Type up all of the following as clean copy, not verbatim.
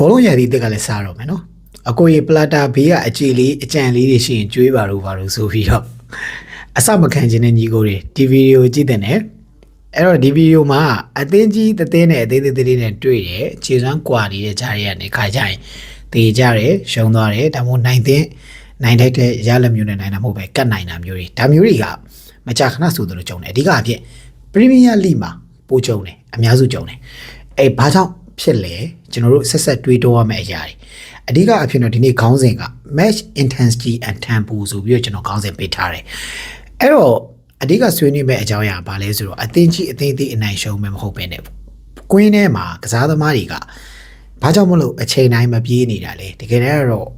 ဘောလုံးရည်တက်ကလည်းစားတော့မယ်နော်အကိုကြီးပလာတာဘေးကအကြည်လေးအကြံလေးတွေရှိရင်ကျွေးပါလို့ဆိုပြီးတော့အစမခံခြင်းနဲ့ညီကိုတွေဒီဗီဒီယိုကြည့်တဲ့နဲ့အဲ့တော့ဒီဗီဒီယိုမှာအသင်းကြီးတသင်းနဲ့အသေးသေးနဲ့တွေ့တယ်ခြေစွမ်းကွာနေတဲ့ဂျာရီကနေခါကြရင်တေကြတယ်ရှုံသွားတယ်ဒါမှမဟုတ်နိုင်ထိုက်တဲ့ရလက်မျိုးနဲ့နိုင်တာမဟုတ်ပဲကတ်နိုင်တာမျိုးတွေဒါမျိုးတွေကမကြာခဏဆိုသလိုကြုံတယ်အဓိကအဖြစ်ပရီးမီးယားလိမှာပိုကြုံတယ်အများစုကြုံတယ်အဲ့ဘာကြောင့်ဖြစ်လဲကျွန်တော်တို့ဆက်တွေးတောရမယ့်အရာတွေအဓိကအဖြစ်တော့ဒီနေ့ခေါင်းစဉ်က match intensity and tempo ဆိုပြီးတော့ကျွန်တော်ခေါင်းစဉ်ပေးထားတယ်အဲ့တော့အဓိကဆွေးနွေးမယ့်အကြောင်းအရာဘာလဲဆိုတော့အသင်းကြီးအနိုင်ရှုံးမယ်မဟုတ်ပဲနဲ့ကွင်းထဲမှာကစားသမားတွေကဘာကြောင့်မလို့အချိန်တိုင်းမပြေးနေတာလဲတကယ်တော့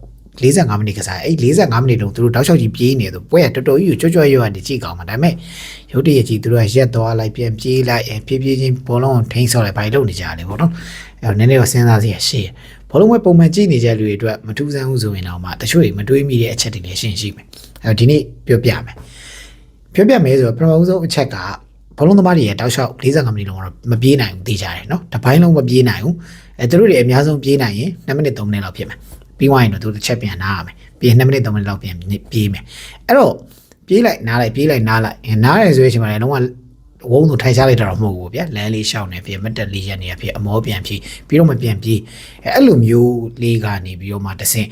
45မိနစ်ကစားအဲ့45မိနစ်လုံးသူတို့တောက်လျှောက်ကြီးပြေးနေသူပွဲကတော်တော်ကြီးကိုကြွရွနေကြည့်ကောင်းမှာဒါပေမဲ့ရုတ်တရက်ကြီးသူတို့ကရက်သွားလိုက်ပြန်ပြေးလိုက်ဖြည်းဖြည်းချင်းဘောလုံးကိုထိန်းဆော့လိုက်ဘာလို့လုပ်နေကြလဲပေါ့နော်အဲ့တော့နည်းနည်းတော့စဉ်းစားစရာရှိတယ်ဘောလုံးပွဲပုံမှန်ကြည့်နေကြလူတွေအတွက်မထူးဆန်းဘူးဆိုရင်တော့မှတချို့တွေမတွေးမိတဲ့အချက်တွေလည်းရှိမယ်အဲ့တော့ဒီနေ့ပြောပြမယ်ဆိုတော့ပထမဆုံးအချက်ကဘောလုံးသမားတွေရဲ့တောက်လျှောက်45မိနစ်လုံးတော့မပြေးနိုင်ဘူးသိကြတယ်နော်တစ်ပိုင်းလုံးမပြေးနိုင်ဘူးသူတို့တွေအများဆုံးပြေးနိုင်ရင်2မိနစ်3မိနစ်လောက်ဖြစ်မယ်ပြီးသွားရင်တော့သူတစ်ချက်ပြန်နားရမယ်ပြီး2မိနစ်3မိနစ်လောက်ပြန်ပြေးမယ်အဲ့တော့ပြေးလိုက်နားလိုက်နားရဲဆိုရင်ချိန်မှာလည်းလုံးဝဝုန်းသူထိုင်ချလိုက်တာတော့မဟုတ်ဘူးဗျာလမ်းလေးရှောင်းနေဖြစ်မတက်လေးရက်နေဖြစ်အမောပြန်ဖြစ်ပြီးတော့မပြန်ပြေးအဲ့လိုမျိုးလေးကနေပြီးတော့မှတဆင့်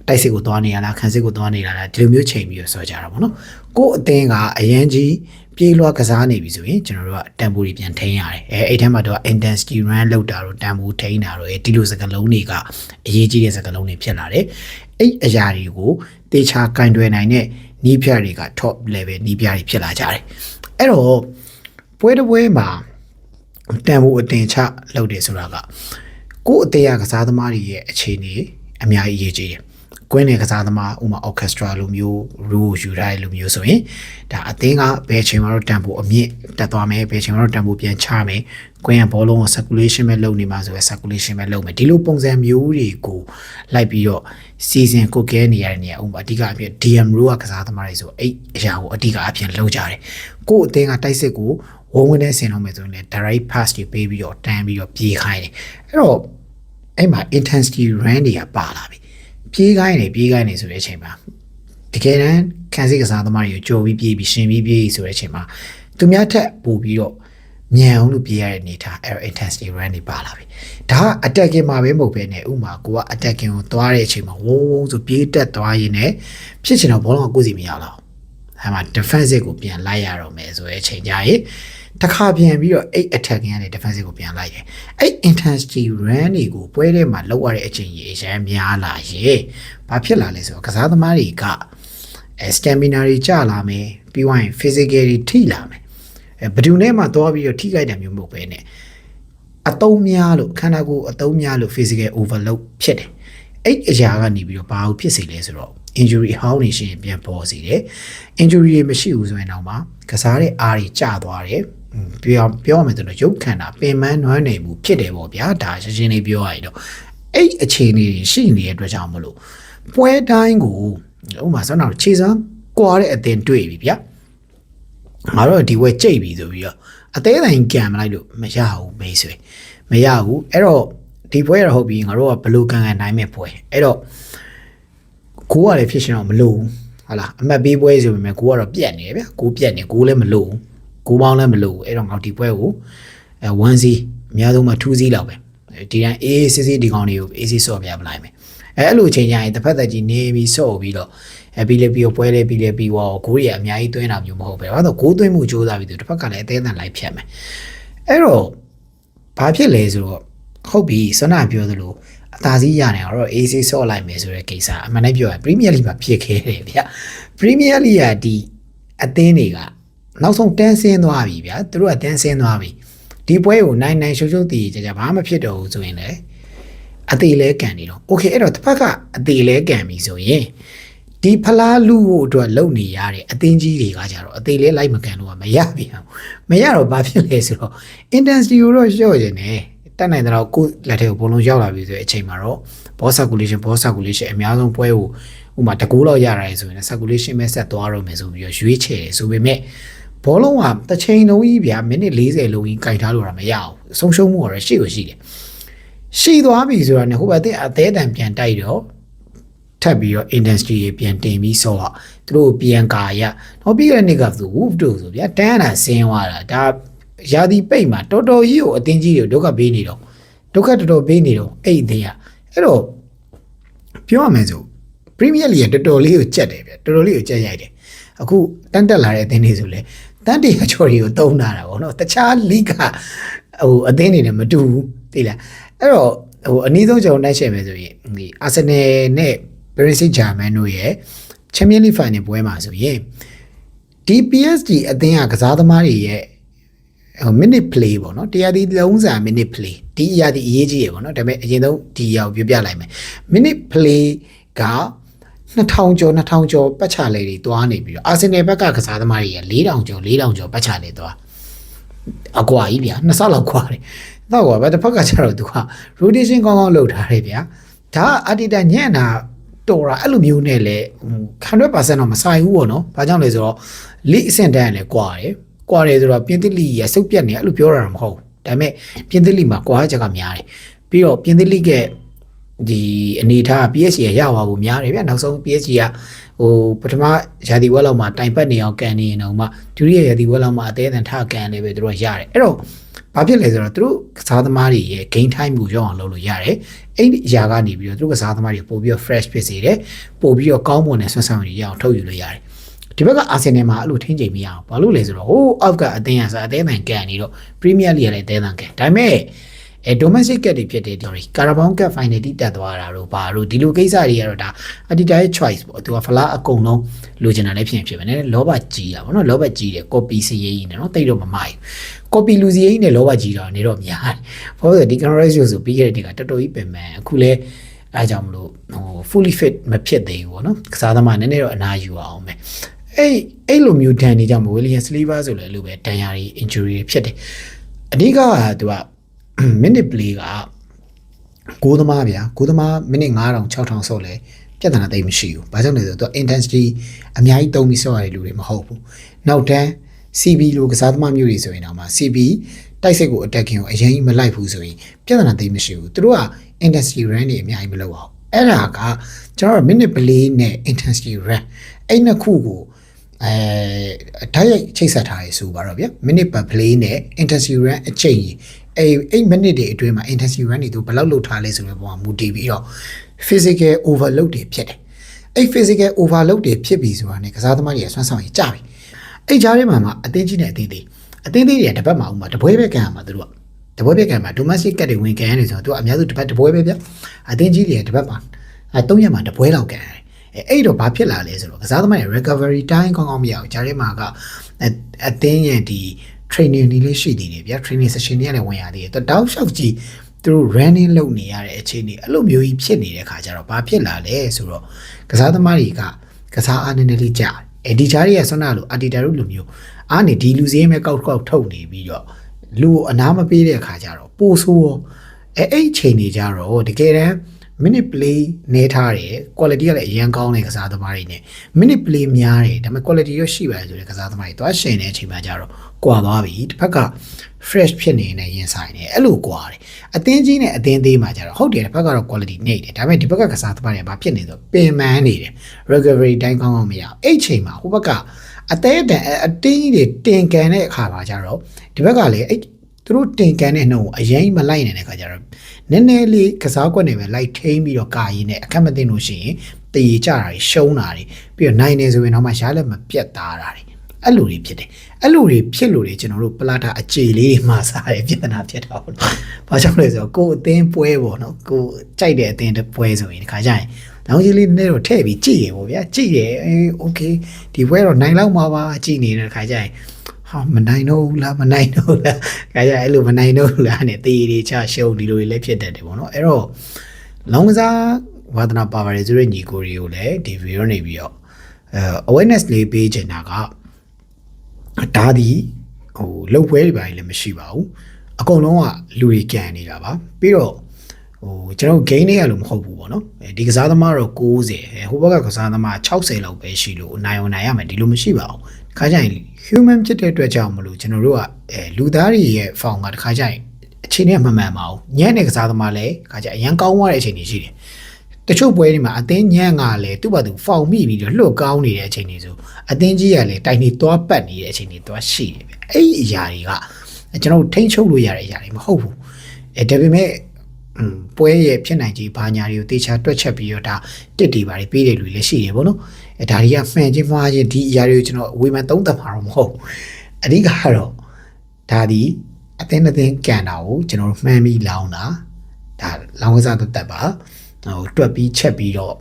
တိုက်စစ်ကိုသွားနေရလားခန်းစစ်ကိုသွားနေရလားဒီလိုမျိုးချိန်ပြီးတော့ဆော်ကြတာပေါ့နော်ကို့အသင်းကအရန်ကြီးပြေးလွှားကစားနေပြီဆိုရင်ကျွန်တော်တို့ကတန်ဖိုးတွေပြန်ထိန်းရတယ်အဲ့ထဲမှာတော့ intensity run လောက်တာတော့တန်ဖိုးထိန်းတာတော့ဒီလိုစကားလုံးတွေကအရေးကြီးတဲ့စကားလုံးတွေဖြစ်လာတယ်အဲ့အရာတွေကိုတေချာကင်တွယ်နိုင်တဲ့နီးပြတွေက top level နီးပြတွေဖြစ်လာကြတယ်အဲ့တော့ပွဲတစ်ပွဲမှာတန်ဖိုးအတင်ချလုပ်တယ်ဆိုတာကကို့အသေးရကစားသမားတွေရဲ့အခြေအနေအများကြီးအရေးကြီးတယ်ကွင်းနဲ့ကစားသမားဥမာ orchestra လိုမျိုး rule ယူထားတဲ့လိုမျိုးဆိုရင်ဒါအသင်းကဘယ်ချိန်မှာတော့တန်ဖိုးအမြင့်တက်သွားမယ်ဘယ်ချိန်မှာတော့တန်ဖိုးပြန်ချမယ်ကွင်းကဘောလုံးကို circulation ပဲလုပ်နေမှာဆိုရင် circulation ပဲလုပ်မယ်ဒီလိုပုံစံမျိုးတွေကိုလိုက်ပြီးတော့ season ကိုကဲနေရတဲ့နေရာဥမာအဓိကအဖြစ် DM rule ကစားသမားတွေဆိုအဲ့အရာကိုအဓိကအဖြစ်လုပ်ကြတယ်ကို့အသင်းကတိုက်စစ်ကိုဝုန်းဝန်းနဲ့ဆင်တော့မယ်ဆိုရင်လည်း direct pass တွေပေးပြီးတော့တန်းပြီးတော့ပြေးခိုင်းတယ်အဲ့တော့အဲ့မှာ intensity run တွေကပါလာပြီပြေးခိုင်းနေဆိုတဲ့အချိန်မှာတကယ်တမ်းခန်းစစ်ကစားသမားတွေကိုကြိုပြီးပြေးပြီးရှင်ပြီးပြေးဆိုတဲ့အချိန်မှာသူများထက်ပိုပြီးတော့မြန်အောင်လို့ပြေးရတဲ့အနေထား error intensity run တွေပါလာပြီဒါက attacking မှာပဲမဟုတ်ပဲねဥမာကိုက attacking ကိုသွားတဲ့အချိန်မှာဝုန်းဆိုပြေးတက်သွားရင်းနဲ့ဖြစ်ချင်တော့ဘောလုံးကကိုယ်စီမရတော့အဲမှာ defensive ကိုပြန်လိုက်ရတော့မယ်ဆိုတဲ့အချိန်ကြရင်တခါပြန်ပြီးတော့အဲ့ attacking ကနေ defensive ကိုပြန်လိုက်တယ်အဲ့ intensity run တွေကိုပွဲထဲမှာလောက်ရတဲ့အချိန်ကြီးအရင်များလာရေဘာဖြစ်လာလဲဆိုတော့ကစားသမားတွေက stamina တွေကျလာမယ်ပြီးသွားရင် physical တွေထိလာမယ်ဘယ်သူနဲ့မှသွားပြီးတော့ထိခိုက်တယ်မျိုးမဟုတ်ပဲနဲ့အသုံးများလို့ခန္ဓာကိုယ်အသုံးများလို့ physical overload ဖြစ်တယ်အဲ့အရာကနေပြီးတော့ဘာလို့ဖြစ်စေလဲဆိုတော့ injury ဟောင်းနေရှင်ပြန်ပေါ်စေတယ် injury တွေမရှိဘူးဆိုရင်တော့မှကစားတဲ့အားတွေကျသွားတယ်ပြောရမယ်ဆိုတော့ရုပ်ခန္ဓာပင်ပန်းနွမ်းနေမှုဖြစ်တယ်ပေါ့ဗျာဒါရှင်းရှင်းလေးပြောရရင်တော့အဲ့အခြေအနေတွေရှိနေတဲ့အတွက်ကြောင့်မလို့ပွဲတိုင်းကိုဥပမာဆိုတော့ခြေစမ်းကွာတဲ့အတင်တွေ့ပြီဗျာငါတို့ဒီဝဲကြိတ်ပြီဆိုပြီးတော့အသေးတိုင်းကံမလိုက်လို့မရဘူးမေးဆွေမရဘူးအဲ့တော့ဒီပွဲရဟုတ်ပြီငါတို့ကဘလူးကန်နိုင်မဲ့ပွဲအဲ့တော့ကိုကလည်းဖြစ်ရှင်တော့မလို့ဟုတ်လားအမှတ်ပေးပွဲဆိုပေမဲ့ကိုကတော့ပြက်နေတယ်ဗျာကိုပြက်နေကိုလည်းမလို့ကိုပေါင်းလည်းမလို့အဲ့တော့ငါဒီပွဲကို1C အများဆုံးမှ2C လောက်ပဲဒီတိုင်းအေးစစ်စစ်ဒီကောင်တွေကိုအေးစစ်ဆော့ပြပလိုက်မယ်အဲ့လိုအချိန်ကျရင်တစ်ဖက်သက်ကြီးနေပြီးဆော့ပြီးတော့ပြီးလေပြီးပွဲလေပြီးလေပြီးတော့ဂိုးတွေအများကြီးသွင်းတာမျိုးမဟုတ်ပဲဘာလို့ဂိုးသွင်းမှုစ조사ပြီးသူတစ်ဖက်ကလည်းအသေးအံလိုက်ဖြတ်မယ်အဲ့တော့ဘာဖြစ်လဲဆိုတော့ဟုတ်ပြီစနပြောသလိုအသာစီးရနေတော့ AC ဆော့လိုက်မယ်ဆိုတဲ့ကိစ္စအမှန်တမ်းပြောရင် Premier League မှာဖြစ်ခဲ့တယ်ဗျ Premier League ကဒီအသင်းတွေကနောက်ဆုံးတန်းဆင်းသွားပြီဗျာသူတို့ကတန်းဆင်းသွားပြီဒီပွဲကိုနိုင်ရှုပ်တည်ကြဘာမှဖြစ်တော့ဘူးဆိုရင်လည်းအသေးလဲကန်နေတော့ Okay အဲ့တော့တစ်ဖက်ကအသေးလဲကန်ပြီဆိုရင်ဒီဖလားလူဖို့အတွက်လုံနေရတဲ့အသင်းကြီးတွေကကြတော့အသေးလဲလိုက်မကန်လို့မရပြီမရတော့ဘာဖြစ်လဲဆိုတော့ intensity ကိုတော့လျှော့နေတယ်တက်နိုင်တော့ကိုလက်ထဲကိုဘုံလုံးရောက်လာပြီဆိုတဲ့အချိန်မှာတော့ ball circulation အများဆုံးပွဲကိုဥမာတကူလောက်ရရတယ်ဆိုရင် circulation ပဲဆက်သွားတော့မယ်ဆိုပြီးတော့ရွေးချယ်ဆိုပေမဲ့ဘောလုံးကတစ်ချိန်လုံးကြီးဗျာမိနစ်40လုံးကြီးကင်ထားလို့ရမရအောင်ဆုံးရှုံးမှုရရှိကိုရှိတယ် ရှိသွားပြီဆိုတာနဲ့ဟိုဘက်အသေးတန်ပြန်တိုက်တော့ထပ်ပြီးတော့ industry ပြန်တင်ပြီးဆော့တော့သူတို့ပြန်ကာရတော့ပြီးတဲ့နေ့ကသူ woof တို့ဆိုဗျာတန်းတာဆင်းသွားတာဒါရာသီပိတ်မှာတော်တော်ကြီးကိုအတင်းကြီးကိုဒုက္ခပေးနေတော့ဒုက္ခတော်တော်ပေးနေတော့အဲ့အတင်းကအဲ့တော့ပြောရမယ်ဆို Premier League ကတော်တော်လေးကိုကြက်တယ်ဗျတော်တော်လေးကိုကြက်ရိုက်တယ်အခုတန်းတက်လာတဲ့အတင်းတွေဆိုလဲတန်းတေချော်တွေကိုတုံးလာတာပေါ့နော်တခြား league ကဟိုအတင်းတွေနဲ့မတူဘူးသိလားအဲ့တော့ဟိုအနည်းဆုံးကျွန်တော်နိုင်ရှင်းမယ်ဆိုရင်ဒီ Arsenal နဲ့ Paris Saint-Germain တို့ရဲ့ Champions League Final ပွဲမှာဆိုရင်ဒီ PSG အသင်းကကစားသမားတွေရဲ့minute play ပေါ့နော်တရားဒီလုံးစာ minute play ဒီအရာဒီအရေးကြီးရပေါ့နော်ဒါပေမဲ့အရင်ဆုံးဒီအရာကိုပြောပြလိုက်မယ် minute play က2000ကျော်ပတ်ချလေတွေတွားနေပြီးတော့ Arsenal ဘက်ကကစားသမားတွေရဲ့4000ကျော်ပတ်ချလေတွားအကွာကြီးဗျာ2ဆလောက်ကွာတယ်တော့ကွာဘာတစ်ဖက်ကကျတော့သူက rotation ကောင်းကောင်းလုပ်ထားတယ်ဗျာဒါအတီတာညံ့တာတော်တာအဲ့လိုမျိုးနဲ့လေ100% တော့မဆိုင်ဘူးပေါ့နော်ဘာကြောင့်လဲဆိုတော့ league အဆင့်တန်းလည်းကွာတယ်ဆိုတော့ပြင်သစ်လိရစုပ်ပြတ်နေအဲ့လိုပြောတာတော့မဟုတ်ဘူးဒါပေမဲ့ပြင်သစ်လိမှာကွာချက်ကများတယ်ပြီးတော့ပြင်သစ်လိကဒီအနေထား PSG ရရပါဘူးများတယ်ဗျနောက်ဆုံး PSG ကဟိုပထမရာသီဝက်လောက်မှာတိုင်ပတ်နေအောင်ကန်နေရင်တော့မှဒုတိယရာသီဝက်လောက်မှာအသေးအံထကန်နေပဲသူတို့ရတယ်အဲ့တော့ဘာဖြစ်လဲဆိုတော့သူတို့ကစားသမားတွေရဲ့ game time ကိုရောက်အောင်လုပ်လို့ရတယ်အဲ့ဒီအရာကနေပြီးတော့သူတို့ကစားသမားတွေပို့ပြီးတော့ fresh ဖြစ်စေတယ်ပို့ပြီးတော့ကောင်းမွန်တဲ့ဆွမ်းဆောင်ရည်ရအောင်ထုတ်ယူလို့ရတယ်ဒီဘက်က Arsenal မှာအဲ့လိုထင်းချိန်မရအောင်ဘာလို့လဲဆိုတော့ဟိုအောက်ကအသင်းရစားအသေးအံကန်နေတော့ Premier League လည်းအသေးအံကန်ဒါပေမဲ့domestic cup တွေဖြစ်တဲ့ဒီ Carabao Cup final တိတက်သွားတာတို့ဘာတို့ဒီလိုကိစ္စတွေကတော့ဒါ Adidas ရဲ့ choice ပေါ့သူကဖလားအကုန်လုံးလိုချင်တာလည်းဖြစ်ပဲနဲ့လောဘကြီးတာပေါ့နော်လောဘကြီးတယ် copy စီရေးကြီးနဲ့နော်တိတ်တော့မမိုက် copy လူစီရေးကြီးနဲ့လောဘကြီးတာနေတော့များတယ်ဘာလို့လဲဒီ Canary ဆိုပြီးခဲ့တဲ့ဒီကတော်တော်ကြီးပင်ပန်းအခုလဲအဲကြောင့်မလို့ဟို fully fit မဖြစ်သေးဘူးပေါ့နော်ကစားသမားနည်းနည်းတော့အနာယူအောင်ပဲအဲ့လိုမျိုးဒဏ်နေကြမှာ William Saliba ဆိုလည်းလို့ပဲဒဏ်ရာတွေ injury တွေဖြစ်တယ်အဓိကသူကminute play ကကိုသမားဗျာကိုသမား minute 9000 6000ဆော့လဲပြဿနာသိမရှိဘူး။ဘာကြောင့်လဲဆိုတော့ intensity အများကြီးသုံးပြီးဆော့ရတဲ့လူတွေမဟုတ်ဘူး။နောက်တန်း CB လိုကစားသမားမျိုးတွေဆိုရင်တော့မှ CB တိုက်စစ်ကို attacking ကိုအရင်ကြီးမလိုက်ဘူးဆိုရင်ပြဿနာသိမရှိဘူး။သူတို့က intensity run တွေအများကြီးမလုပ်အောင်။အဲ့ဒါကကျွန်တော်တို့ minute play နဲ့ intensity run အဲ့နှစ်ခုကိုတိုက်ရိုက်ချိတ်ဆက်ထားရဆိုပါတော့ဗျာ minute per play နဲ့ intensity run အချိန်ကြီး8 minute တွေအတွင်းမှာ intensity run တွေသူဘယ်လောက်လုပ်ထားလဲဆိုတဲ့ပုံမှာမူတည်ပြီးတော့ physical overload တွေဖြစ်တယ်အဲ့ physical overload တွေဖြစ်ပြီဆိုတာ ਨੇ ကစားသမားတွေကဆွမ်းဆောင်ရည်ကြပြီအဲ့ကြားထဲမှာအသင်းကြီးနဲ့အသင်းသေးတွေကတစ်ပတ်မှာဥမာတပွဲပဲကန်ရမှာသူတို့ကတပွဲပဲကန်မှာ domestic ကတ်တွေဝင်ကန်ရတယ်ဆိုတော့သူကအများစုတစ်ပတ်တပွဲပဲဗျအသင်းကြီးတွေတစ်ပတ်မှာ3ရက်မှာတပွဲလောက်ကန်ရတယ်အဲ့တော့ဘာဖြစ်လာလဲဆိုတော့ကစားသမားရဲ့ recovery time ကောင်းကောင်းမရဘူးကြားထဲမှာကအသင်းရဲ့ဒီ training တွေလေးရှိသေးတယ်ဗျာ training session တွေလည်းဝင်ရသေးတယ်တောက်လျှောက်ကြီးသူတို့ running လုပ်နေရတဲ့အခြေအနေအဲ့လိုမျိုးကြီးဖြစ်နေတဲ့ခါကျတော့ဘာဖြစ်လာလဲဆိုတော့ကစားသမားတွေကကစားအားနည်းနည်းလေးကြာဒီကြားတွေကဆွမ်းနာလို့ Arteta တို့လိုမျိုးအားနေဒီလူစည်းမဲ့ကောက်ထုတ်နေပြီးတော့လူကိုအနားမပေးတဲ့ခါကျတော့ပိုဆိုးအဲ့အချိန်တွေကြတော့တကယ်တမ်း minute play နေထားတယ် quality ကလည်းအရင်ကောင်းတဲ့ကစားသမားတွေနဲ့ minute play များတယ်ဒါပေမဲ့ quality ရောရှိပါတယ်ဆိုတဲ့ကစားသမားတွေသွားရှင်တဲ့အချိန်မှာကြတော့ကွာသွားပြီတစ်ဖက်က fresh ဖြစ်နေတဲ့ရင်ဆိုင်နေအဲ့လိုကွာတယ်အသင်းကြီးနဲ့အသင်းသေးမှာကြတော့ဟုတ်တယ်တစ်ဖက်ကတော့ quality နေတယ်ဒါပေမဲ့ဒီဘက်ကကစားသမားတွေကဘာဖြစ်နေဆိုပင်ပန်းနေတယ် recovery တိုင်းကောင်းကောင်းမရအဲ့ချိန်မှာဟိုဘက်ကအသေးတန်အတင်းကြီးတွေတင်ကန်တဲ့အခါမှာကြတော့ဒီဘက်ကလည်းအဲ့သူတို့တင်ကန်တဲ့နှုံကိုအရင်မလိုက်နိုင်တဲ့ခါကျတော့နည်းနည်းလေးကစားကွက်နေပဲလိုက်ထိန်းပြီးတော့ကာရင်းနဲ့အခက်မသိလို့ရှိရင်တည်ကြတာရှုံးတာတွေပြီးတော့နိုင်နေဆိုရင်တော့မှရှားလက်မပြတ်သားတာတွေအဲ့လိုတွေဖြစ်တယ်အဲ့လိုတွေဖြစ်လို့လေကျွန်တော်တို့ပလာတာအခြေလေးတွေမှာစားတယ်ပြဿနာဖြစ်တာပေါ့။ဘာကြောင့်လဲဆိုတော့ကိုယ်အသင်းပွဲပေါ့နော်ကိုကြိုက်တဲ့အသင်းတစ်ပွဲဆိုရင်ဒီခါကျရင်နောက်ကြီးလေးနည်းတော့ထည့်ပြီးကြည့်ရပေါ့ဗျာကြည့်တယ်โอเคဒီပွဲတော့နိုင်လောက်မှာပါကြည့်နေတဲ့ခါကျရင်ဟာမနိုင်တော့ဘူးလားခါကျအဲ့လိုမနိုင်တော့ဘူးလားနဲ့တေးတွေချရှုံးဒီလိုတွေလည်းဖြစ်တတ်တယ်ပေါ့နော်အဲ့တော့လောင်ကစားဝါသနာပါပါတယ်ဆိုတဲ့ညီကိုတွေကိုလည်းဒီဗီဒီယိုနေပြီးတော့awareness လေးပေးချင်တာကဒါဒီဟိုလုံပွဲတွေပါလည်းမရှိပါဘူးအကုန်လုံးကလူတွေကန်နေတာပါပြီးတော့ဟိုကျွန်တော် gain တွေကလို့မဟုတ်ဘူးပေါ့နော်ဒီကစားသမားတော့90ဟိုဘက်ကကစားသမား60လောက်ပဲရှိလို့နိုင်ရမယ်ဒီလိုမရှိပါဘူးခါကျရင် human ဖြစ်တဲ့အတွက်ကြောင့်မလို့ကျွန်တော်တို့ကလူသားတွေရဲ့ form ကတခါကျရင်အ ချိန်နဲ့မမှန်ပါဘူးညံ့တဲ့ကစားသမားလည်းခါကြအရန်ကောင်းသွားတဲ့အချိန်တွေရှိတယ်တချို့ပွဲတွေမှာအသင်းညံ့ကလည်းသူ့ဘာသူဖောင်မိပြီးတော့လှုပ်ကောင်းနေတဲ့အချိန်တွေဆိုအသင်းကြီးကလည်းတိုင်နေသွားပတ်နေတဲ့အချိန်တွေသွားရှိတယ်ဗျအဲ့ဒီအရာတွေကကျွန်တော်ထိန်းချုပ်လို့ရတဲ့အရာတွေမဟုတ်ဘူးဒါပေမဲ့ပွဲရဲ့ဖြစ်နိုင်ခြေဘာညာတွေကိုတေချာတွက်ချက်ပြီးတော့ဒါတစ်တီပါတွေပေးတယ်လို့လည်းရှိတယ်ဗောနော်ဒါတွေကဖန်ချင်းမှားချင်းဒီအရာတွေကိုကျွန်တော်ဝေမှန်သုံးသပ်မှာတော့မဟုတ်အဓိကတော့ဒါဒီအသင်းကန်တာကိုကျွန်တော်မှန်းပြီးလောင်းတာဒါလောင်းကစားသက်ပါတွက်ပြီးချက်ပြီးတော့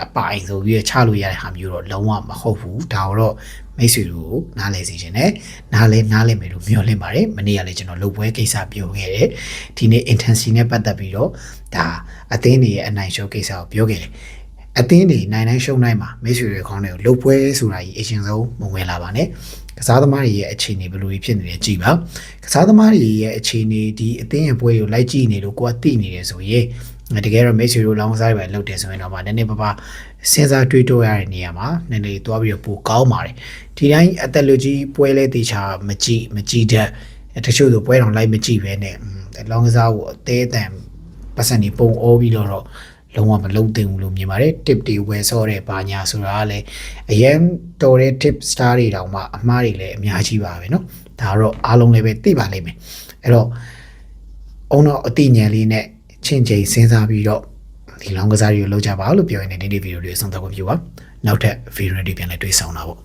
အပိုင်ဆိုပြီးချလို့ရတဲ့ဟာမျိုးတော့လုံးဝမဟုတ်ဘူးဒါတော့မိတ်ဆွေတို့နားလဲစီခြင်းနဲ့နားလဲမယ်လို့မျှော်လင့်ပါတယ်မနေ့ကလည်းကျွန်တော်လုပ်ပွဲကိစ္စပြောခဲ့တယ်ဒီနေ့ intensity နဲ့ပတ်သက်ပြီးတော့ဒါအသင်းတွေရဲ့အနိုင်ရှုံးကိစ္စကိုပြောခဲ့တယ်အသင်းတွေနိုင်ရှုံးနိုင်မှာမိတ်ဆွေတွေခေါင်းတွေကိုလုပ်ပွဲဆိုတာကြီးအရင်ဆုံးမဝင်လာပါနဲ့ကစားသမားတွေရဲ့အခြေအနေဘယ်လိုဖြစ်နေလဲကြည့်ပါကစားသမားတွေရဲ့အခြေအနေဒီအသင်းရဲ့ပွဲကိုလိုက်ကြည့်နေလို့ကိုကသိနေတယ်ဆိုရင်တကယ်တော့မိတ်ဆွေတို့လောင်းစားတွေပဲလုပ်တယ်ဆိုရင်တော့နည်းနည်းပါးစဉ်းစားတွေးတောရတဲ့နေရာမှာနည်းနည်းသွားပြီးတော့ပိုကောင်းပါတယ်ဒီတိုင်းအသက်လူကြီးပွဲလဲတေချာမကြည့်တတ်တချို့ဆိုပွဲတော်လိုက်မကြည့်ပဲနဲ့လောင်းစားကိုအသေးအတန်ပတ်စံနေပုံအောပြီးတော့လုံးဝမလုံးသင့်ဘူးလို့မြင်ပါတယ် tip တွေဝယ်ဆော့တဲ့ဘာညာဆိုတာကလည်းအရင်တော်တဲ့ tip star တွေတောင်မှအမှားတွေလည်းအများကြီးပါပဲเนาะဒါတော့အားလုံးလည်းပဲသိပါလိမ့်မယ်အဲ့တော့အုံတော့အတိညာလေးနဲ့ချင်းချင်းစဉ်းစားပြီးတော့ဒီလောင်းကစားတွေကိုလုပ်ကြပါလို့ပြောရင်ဒီနေ့ဗီဒီယိုလေးဆုံးသက်ခွင့်ပြုပါနောက်ထပ်ဗီဒီယိုတွေပြန်လည်တွေ့ဆုံတာပေါ့